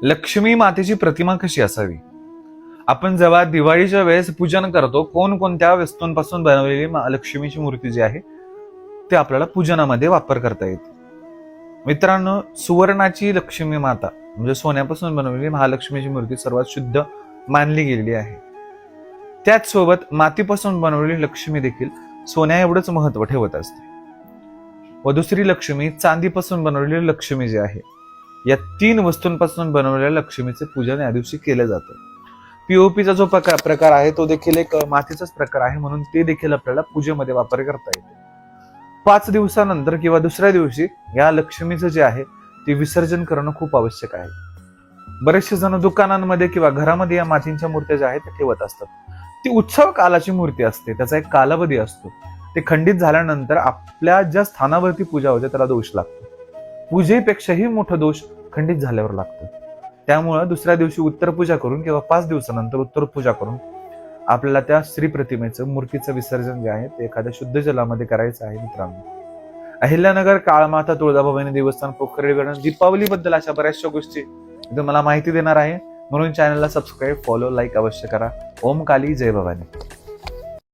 लक्ष्मी मातेची प्रतिमा कशी असावी? आपण जेव्हा दिवाळीच्या वेळेस पूजन करतो, कोणकोणत्या वस्तूंपासून बनवलेली लक्ष्मीची मूर्ती जी आहे ते आपल्याला पूजनामध्ये वापर करता येते. मित्रांनो, सुवर्णाची लक्ष्मी माता म्हणजे सोन्यापासून बनवलेली महालक्ष्मीची मूर्ती सर्वात शुद्ध मानली गेलेली आहे. त्याच सोबत मातीपासून बनवलेली लक्ष्मी देखील सोन्या एवढंच महत्व ठेवत असते. व दुसरी लक्ष्मी चांदीपासून बनवलेली लक्ष्मी जी आहे, या 3 वस्तूंपासून बनवलेल्या लक्ष्मीचे पूजन या दिवशी केलं जातं. पीओपीचा जो प्रकार आहे तो देखील एक मातीचाच प्रकार आहे, म्हणून ते देखील आपल्याला पूजेमध्ये वापर करता येते. 5 दिवसानंतर किंवा दुसऱ्या दिवशी या लक्ष्मीचं जे आहे ते विसर्जन करणं खूप आवश्यक आहे. बरेचसे जण दुकानांमध्ये किंवा घरामध्ये या मातीच्या मूर्त्या ज्या आहेत त्या ठेवत असतात. ती उत्सव कालाची मूर्ती असते, त्याचा एक कालावधी असतो. ते खंडित झाल्यानंतर आपल्या ज्या स्थानावरती पूजा होते त्याला दोष लागतो. पूजेपेक्षाही मोठा दोष खंडित झाल्यावर लागतो. त्यामुळं दुसऱ्या दिवशी उत्तर पूजा करून किंवा 5 दिवसानंतर उत्तर पूजा करून आपल्याला त्या श्री प्रतिमेचं मूर्तीचं विसर्जन जे आहे ते एखाद्या शुद्ध जलामध्ये करायचं आहे. मित्रांनो, अहिल्यानगर काळमाता तुळजाभवानी देवस्थान पोखर्डी गार्डन दीपावली बद्दल अशा बऱ्याचशा गोष्टी तुम्हाला माहिती देणार आहे, म्हणून चॅनलला सबस्क्राईब, फॉलो, लाईक अवश्य करा. ओम काली जय भवानी.